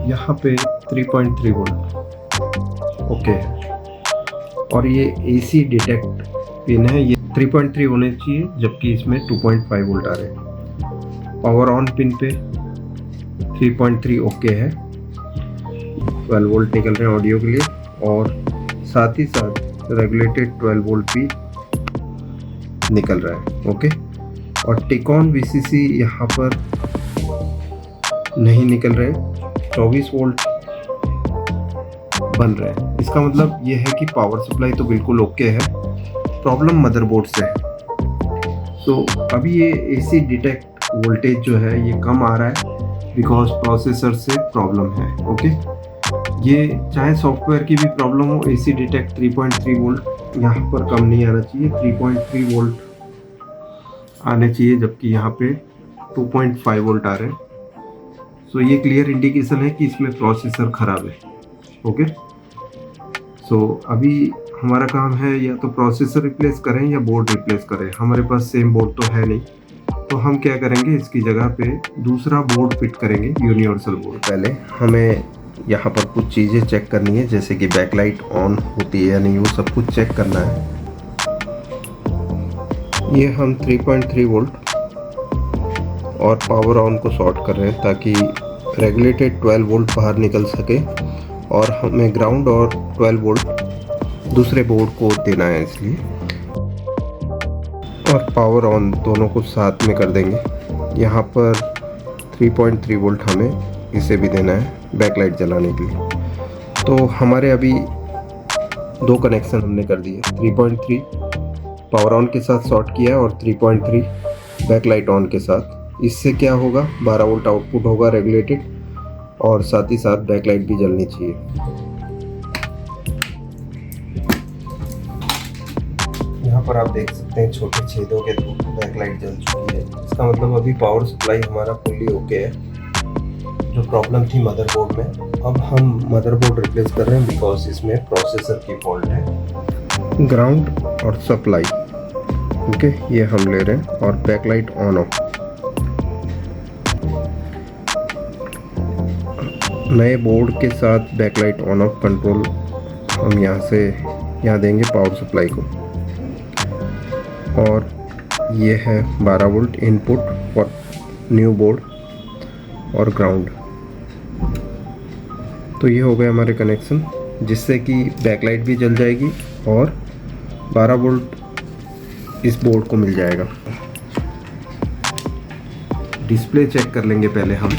यहाँ पे 3.3 volt okay है, और ये AC डिटेक्ट पिन है, ये 3.3 होने चाहिए जबकि इसमें 2.5 वोल्ट आ रहे हैं। पावर ऑन पिन पे 3.3 ओके है, 12 वोल्ट निकल रहे हैं ऑडियो के लिए, और साथ ही साथ रेगुलेटेड 12 वोल्ट भी निकल रहा है ओके। और टिकॉन VCC यहाँ पर नहीं निकल रहे, 24 वोल्ट बन रहे हैं। इसका मतलब ये है कि पावर सप्लाई तो बिल्कुल ओके है, प्रॉब्लम मदरबोर्ड से है। तो अभी ये AC डिटेक्ट वोल्टेज जो है ये कम आ रहा है बिकॉज प्रोसेसर से प्रॉब्लम है ओके। ये चाहे सॉफ्टवेयर की भी प्रॉब्लम हो, AC डिटेक्ट 3.3 वोल्ट यहाँ पर कम नहीं आना चाहिए, 3.3 वोल्ट आने चाहिए जबकि यहाँ पे 2.5 वोल्ट आ रहे हैं। सो ये क्लियर इंडिकेशन है कि इसमें प्रोसेसर ख़राब है ओके। सो अभी हमारा काम है या तो प्रोसेसर रिप्लेस करें या बोर्ड रिप्लेस करें। हमारे पास सेम बोर्ड तो है नहीं, तो हम क्या करेंगे, इसकी जगह पे दूसरा बोर्ड फिट करेंगे, यूनिवर्सल बोर्ड। पहले हमें यहाँ पर कुछ चीज़ें चेक करनी है, जैसे कि बैकलाइट ऑन होती है या नहीं, वो सब कुछ चेक करना है। ये हम 3.3 वोल्ट और पावर ऑन को शॉर्ट कर रहे हैं ताकि रेगुलेटेड 12 वोल्ट बाहर निकल सके, और हमें ग्राउंड और 12 वोल्ट दूसरे बोर्ड को देना है इसलिए। और पावर ऑन दोनों को साथ में कर देंगे। यहाँ पर 3.3 वोल्ट हमें इसे भी देना है बैकलाइट जलाने के लिए। तो हमारे अभी दो कनेक्शन हमने कर दिए, 3.3 पावर ऑन के साथ शॉर्ट किया और 3.3 बैकलाइट ऑन के साथ। इससे क्या होगा, 12 वोल्ट आउटपुट होगा रेगुलेटेड, और साथ ही साथ बैकलाइट भी जलनी चाहिए। यहाँ पर आप देख सकते हैं छोटे छेदों के थ्रू बैकलाइट जल चुकी है। इसका मतलब अभी पावर सप्लाई हमारा फुल्ली ओके है। जो प्रॉब्लम थी मदरबोर्ड में, अब हम मदरबोर्ड रिप्लेस कर रहे हैं बिकॉज इसमें प्रोसेसर की फॉल्ट है। ग्राउंड और सप्लाई ओके ये हम ले रहे हैं, और बैकलाइट ऑन ऑफ। नए बोर्ड के साथ बैकलाइट ऑन ऑफ कंट्रोल हम यहाँ देंगे पावर सप्लाई को। और ये है 12 volt input for new board और ग्राउंड। तो ये हो गए हमारे कनेक्शन, जिससे कि बैकलाइट भी जल जाएगी और 12 वोल्ट इस बोर्ड को मिल जाएगा। डिस्प्ले चेक कर लेंगे पहले हम।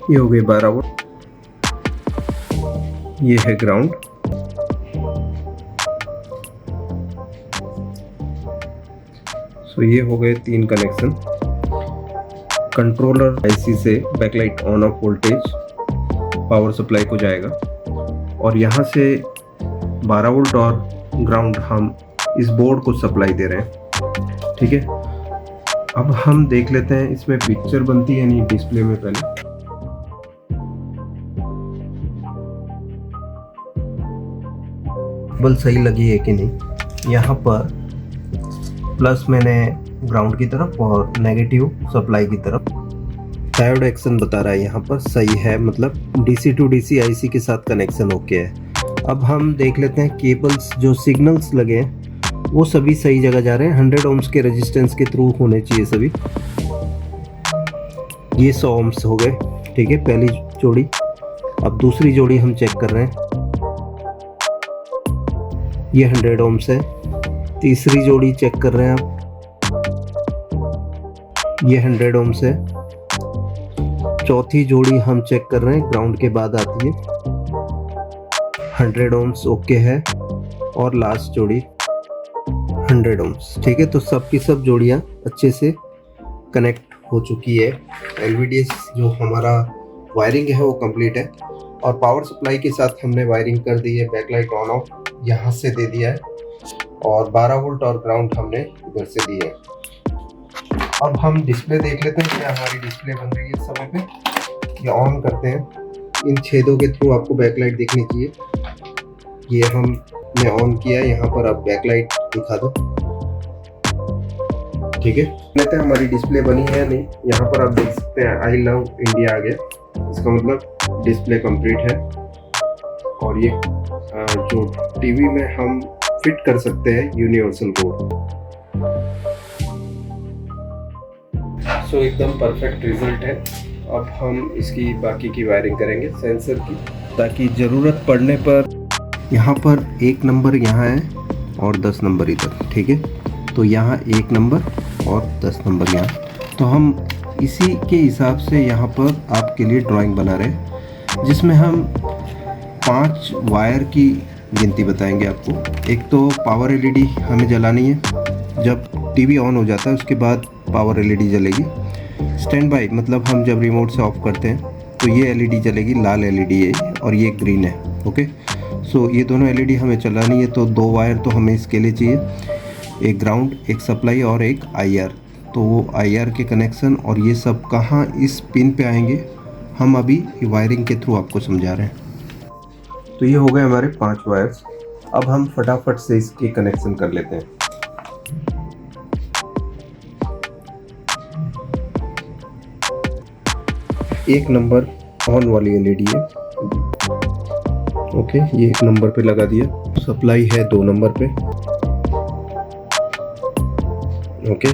ये हो गए 12 वोल्ट, ये है ग्राउंड, सो ये हो गए 3 कनेक्शन। कंट्रोलर IC से backlight on off voltage power supply को जाएगा, और यहाँ से 12 वोल्ट और ग्राउंड हम इस बोर्ड को सप्लाई दे रहे हैं ठीक है। अब हम देख लेते हैं इसमें पिक्चर बनती है नहीं डिस्प्ले में। पहले बल सही लगी है कि नहीं। यहाँ पर प्लस मैंने ग्राउंड की तरफ और नेगेटिव सप्लाई की तरफ। डायोड एक्शन बता रहा है यहाँ पर सही है, मतलब DC to DC IC के साथ कनेक्शन ओके है। अब हम देख लेते हैं केबल्स जो सिग्नल्स लगे हैं वो सभी सही जगह जा रहे हैं। 100 ohms के रेजिस्टेंस के थ्रू होने चाहिए सभी। ये 100 ohms हो गए ठीक है पहली जोड़ी। अब दूसरी जोड़ी हम चेक कर रहे हैं, ये 100 ohms है। तीसरी जोड़ी चेक कर रहे हैं आप, ये 100 ohms है। चौथी जोड़ी हम चेक कर रहे हैं, ग्राउंड के बाद आती है, 100 ohms ओके है। और लास्ट जोड़ी 100 ohms ठीक है। तो सब की सब जोड़ियाँ अच्छे से कनेक्ट हो चुकी है। LVDS जो हमारा वायरिंग है वो कंप्लीट है, और पावर सप्लाई के साथ हमने वायरिंग कर दी है। बैकलाइट ऑन ऑफ यहाँ से दे दिया है, और 12 वोल्ट और ग्राउंड हमने इधर से दी है। अब हम डिस्प्ले देख लेते हैं क्या हमारी डिस्प्ले बन रही है इस समय पे। ये ऑन करते हैं, इन छेदों के थ्रू आपको बैकलाइट दिखनी चाहिए। ये हमने ऑन किया है, यहाँ पर आप बैकलाइट दिखा दो ठीक है, लेते हैं हमारी डिस्प्ले बनी है नहीं। यहाँ पर आप देख सकते हैं आई लव इंडिया आ गया, इसका मतलब डिस्प्ले कंप्लीट है। और ये जो टीवी में हम फिट कर सकते हैं यूनिवर्सल कोड। सो एकदम परफेक्ट रिजल्ट है। अब हम इसकी बाकी की वायरिंग करेंगे सेंसर की, ताकि ज़रूरत पड़ने पर यहाँ पर 1 नंबर यहाँ है और 10 नंबर इधर, ठीक है। तो यहाँ 1 नंबर और 10 नंबर यहाँ। तो हम इसी के हिसाब से यहाँ पर आपके लिए ड्राइंग बना रहे हैं, जिसमें हम 5 वायर की गिनती बताएंगे आपको। एक तो पावर एलईडी हमें जलानी है, जब टीवी ऑन हो जाता है उसके बाद पावर एलईडी जलेगी। स्टैंड बाय मतलब हम जब रिमोट से ऑफ करते हैं तो ये एलईडी जलेगी, लाल एलईडी है और ये ग्रीन है। ओके, सो ये दोनों एलईडी हमें चलानी है। तो 2 वायर तो हमें इसके लिए चाहिए, एक ग्राउंड, एक सप्लाई और एक आईआर। तो वो आईआर के कनेक्शन और ये सब कहाँ इस पिन पे आएंगे, हम अभी वायरिंग के थ्रू आपको समझा रहे हैं। तो ये हो गए हमारे 5 वायर्स। अब हम फटाफट से इसके कनेक्शन कर लेते हैं। एक नंबर ऑन वाली एलईडी है। ओके, ये 1 नंबर पे लगा दिया। सप्लाई है 2 नंबर पे। ओके,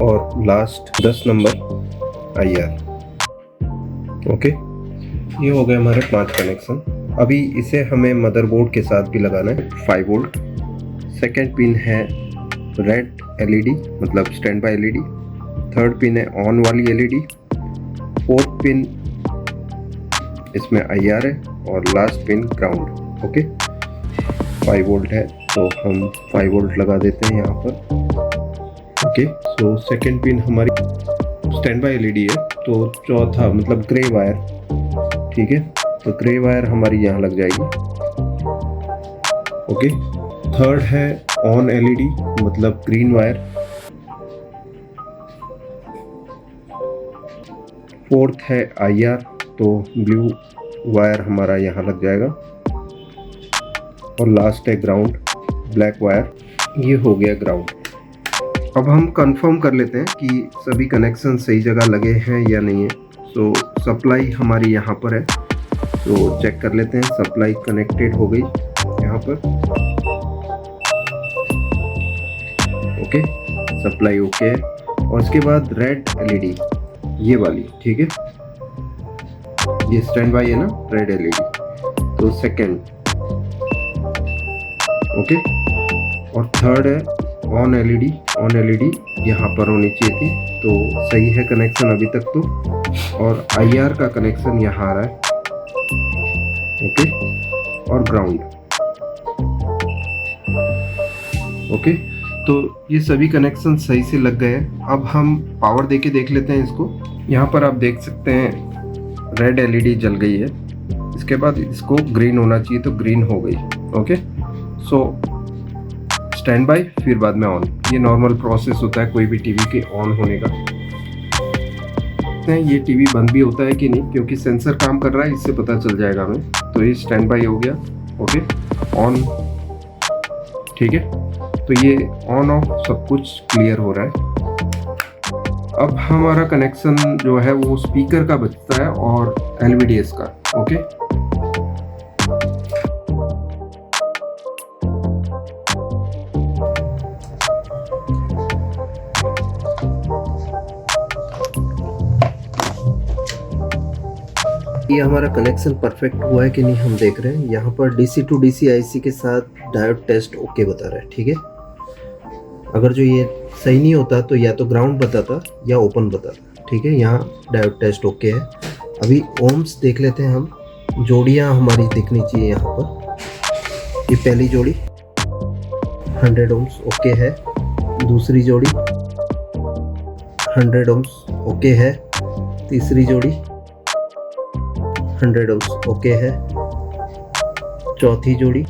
और लास्ट 10 नंबर आईआर। ओके, ये हो गए हमारे 5 कनेक्शन। अभी इसे हमें मदरबोर्ड के साथ भी लगाना है। 5 वोल्ट। सेकेंड पिन है रेड एलईडी मतलब stand by LED. Third pin है ऑन वाली एलईडी। फोर्थ पिन इसमें आईआर है और last pin ground. Okay, 5 volt है तो हम 5 वोल्ट लगा देते हैं यहाँ पर। ओके, सो सेकेंड पिन हमारी स्टैंड बाय एलईडी है, तो चौथा मतलब ग्रे वायर, ठीक है, तो ग्रे वायर हमारी यहाँ लग जाएगी। ओके, थर्ड है ऑन एलईडी मतलब ग्रीन वायर। फोर्थ है आईआर, तो ब्लू वायर हमारा यहाँ लग जाएगा। और लास्ट है ग्राउंड, ब्लैक वायर। ये हो गया ग्राउंड। अब हम कंफर्म कर लेते हैं कि सभी कनेक्शन सही जगह लगे हैं या नहीं है। तो सप्लाई हमारी यहाँ पर है, तो चेक कर लेते हैं। सप्लाई कनेक्टेड हो गई यहाँ पर। ओके, सप्लाई ओके है। और इसके बाद रेड एलईडी, ये वाली, ठीक है, ये स्टैंड बाय है ना, रेड एलईडी, तो सेकंड। ओके, और थर्ड है ऑन एलईडी। ऑन एलईडी यहाँ पर होनी चाहिए थी, तो सही है कनेक्शन अभी तक तो। और आईआर का कनेक्शन यहाँ आ रहा है। ओके, और ग्राउंड। ओके, तो ये सभी कनेक्शन सही से लग गए हैं। अब हम पावर देके देख लेते हैं इसको। यहाँ पर आप देख सकते हैं रेड एलईडी जल गई है। इसके बाद इसको ग्रीन होना चाहिए, तो ग्रीन हो गई। ओके, सो स्टैंड बाय फिर बाद में ऑन। ये नॉर्मल प्रोसेस होता है कोई भी टीवी के ऑन होने का। ये टीवी बंद भी होता है कि नहीं, क्योंकि सेंसर काम कर रहा है, इससे पता चल जाएगा हमें। तो ये स्टैंड बाय हो गया। ओके, ऑन, ठीक है, तो ये ऑन ऑफ सब कुछ क्लियर हो रहा है। अब हमारा कनेक्शन जो है वो स्पीकर का बचता है और एलवीडीएस का। ओके, ये हमारा कनेक्शन परफेक्ट हुआ है कि नहीं हम देख रहे हैं। यहाँ पर DC टू DC IC के साथ डायोड टेस्ट ओके बता रहा है, ठीक है। अगर जो ये सही नहीं होता तो या तो ग्राउंड बताता या ओपन बताता, ठीक है। यहाँ डायोड टेस्ट ओके है। अभी ओम्स देख लेते हैं हम। जोड़ियाँ हमारी दिखनी चाहिए यहाँ पर। ये पहली जोड़ी 100 ओम्स ओके है। दूसरी जोड़ी 100 ओम्स ओके है। तीसरी जोड़ी 100 ओम्स ओके है। चौथी जोड़ी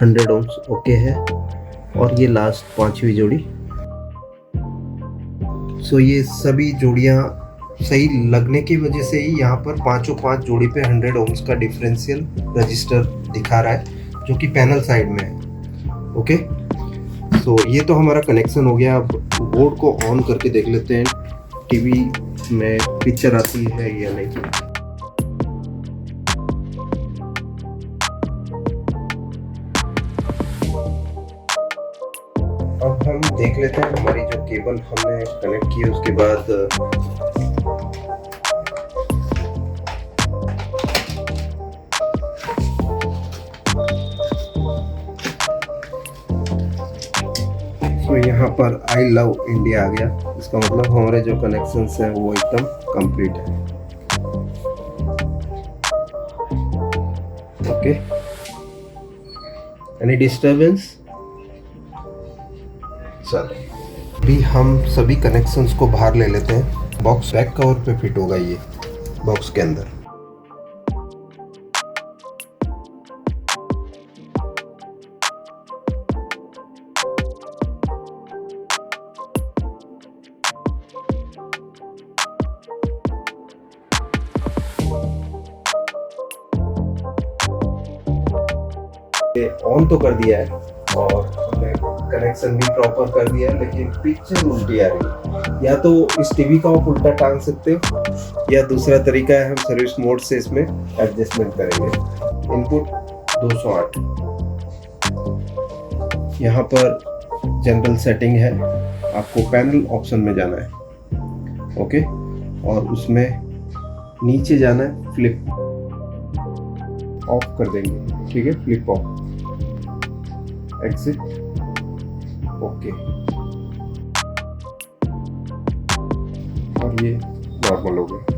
100 ओम्स ओके है। और ये लास्ट 5वीं जोड़ी। सो ये सभी जोड़ियाँ सही लगने की वजह से ही यहाँ पर 5 जोड़ी पे 100 ओम्स का डिफरेंशियल रजिस्टर दिखा रहा है। जो कि पैनल साइड में है। ओके, सो ये तो हमारा कनेक्शन हो गया। अब बोर्ड को ऑन करके देख लेते हैं टीवी में पिक्चर आती है या नहीं। अब हम देख लेते हैं हमारी जो केबल हमने कनेक्ट की है उसके बाद तो यहाँ पर आई लव इंडिया आ गया। इसका मतलब हमारे जो कनेक्शंस हैं वो एकदम कंप्लीट है। Okay, any disturbance? चलो, अभी हम सभी कनेक्शंस को बाहर ले लेते हैं। बॉक्स बैक कवर पे फिट होगा ये बॉक्स के अंदर। ऑन तो कर दिया है और हमने कनेक्शन भी प्रॉपर कर दिया है, लेकिन पिक्चर उल्टी आ रही है। या तो इस टीवी को आप उल्टा टांग सकते हो या दूसरा तरीका है हम सर्विस मोड से इसमें एडजस्टमेंट करेंगे। इनपुट 208, यहाँ पर जनरल सेटिंग है, आपको पैनल ऑप्शन में जाना है। ओके, और उसमें नीचे जाना है, फ्लिप ऑफ कर देंगे। ठीक है, फ्लिप ऑफ, एग्जिट, ओके, और ये नॉर्मल हो गया।